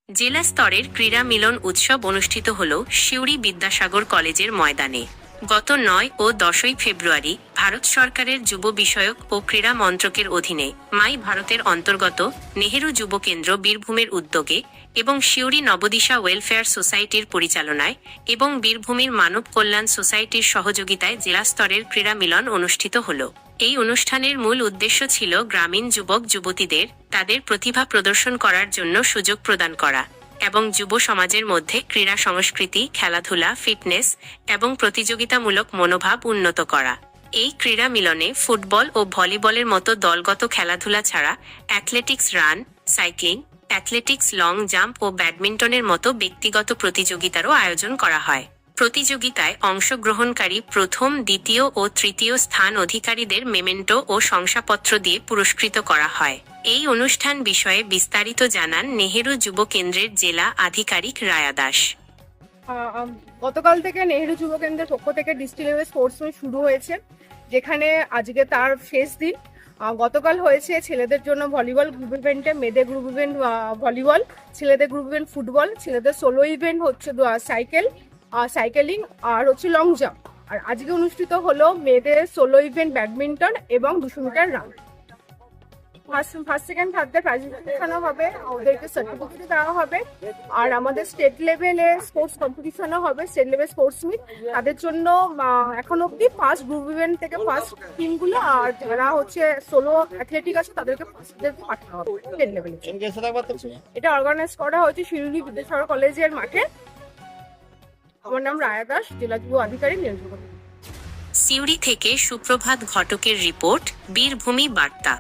জেলা স্তরের ক্রীড়া মিলন উৎসব অনুষ্ঠিত হল সিউড়ি বিদ্যাসাগর কলেজের ময়দানে। গত 9 ও 10 ফেব্রুয়ারি ভারত সরকারের যুব বিষয়ক ও ক্রীড়া মন্ত্রকের অধীনে মাই ভারতের অন্তর্গত নেহেরু যুব কেন্দ্র বীরভূমের উদ্যোগে এবং সিউড়ি নবদিশা ওয়েলফেয়ার সোসাইটির পরিচালনায় এবং বীরভূমের মানব কল্যাণ সোসাইটির সহযোগিতায় জেলা স্তরের ক্রীড়া মিলন অনুষ্ঠিত হল। এই অনুষ্ঠানের মূল উদ্দেশ্য ছিল গ্রামীণ যুবক যুবতীদের তাদের প্রতিভা প্রদর্শন করার জন্য সুযোগ প্রদান করা এবং যুব সমাজের মধ্যে ক্রীড়া সংস্কৃতি, খেলাধুলা, ফিটনেস এবং প্রতিযোগিতামূলক মনোভাব উন্নত করা। এই ক্রীড়া মিলনে ফুটবল ও ভলিবলের মতো দলগত খেলাধুলা ছাড়া athletics, run, cycling, athletics, long jump ও ব্যাডমিন্টনের মতো ব্যক্তিগত প্রতিযোগিতারও আয়োজন করা হয়। প্রতিযোগিতায় অংশগ্রহণকারী প্রথম, দ্বিতীয় ও তৃতীয় স্থান অধিকারীদের মেমেন্টো ও শংসাপত্র দিয়ে পুরস্কৃত করা হয়। এই অনুষ্ঠান বিষয়ে বিস্তারিত জানান নেহেরু যুব কেন্দ্রের জেলা আধিকারিক রায়া দাস। গতকাল থেকে নেহেরু যুব কেন্দ্রের পক্ষ থেকে ডিস্ট্রিক্ট লেভেল স্পোর্টস মিট শুরু হয়েছে, যেখানে আজকে তার শেষ দিন। গতকাল হয়েছে ছেলেদের জন্য ভলিবল গ্রুপ ইভেন্টে, মেয়েদের গ্রুপ ইভেন্ট ভলিবল, ছেলেদের গ্রুপ ইভেন্ট ফুটবল, ছেলেদের সোলো ইভেন্ট হচ্ছে সাইকেলিং আর হচ্ছে লং জাম্প। আর আজকে অনুষ্ঠিত হলো মেয়েদের সোলো ইভেন্ট ব্যাডমিন্টন এবং 200 মিটার রান। ফার্স্ট সেকেন্ড থার্ডদের প্রাইজ দেখানো হবে, ওদেরকে সার্টিফিকেট দেওয়া হবে। আর আমাদের স্টেট লেভেলে স্পোর্টস কম্পিটিশনও হবে, স্টেট লেভেল স্পোর্টস মিট। তাদের জন্য এখন অব্দি ফার্স্ট গ্রুপ ইভেন্ট থেকে ফার্স্ট টিমগুলো, আর যারা হচ্ছে সোলো অ্যাথলেটিক আছে তাদেরকে পাঠানো হবে স্টেট লেভেলে। এটা অর্গানাইজ করা হয়েছে শিউড়ি বিদ্যাসাগর কলেজের মাঠে। আমার নাম রায়া দাস, জেলা যুব আধিকারিক নেহেরু। সিউড়ি থেকে সুপ্রভাত ঘটকের রিপোর্ট, বীরভূমি বার্তা।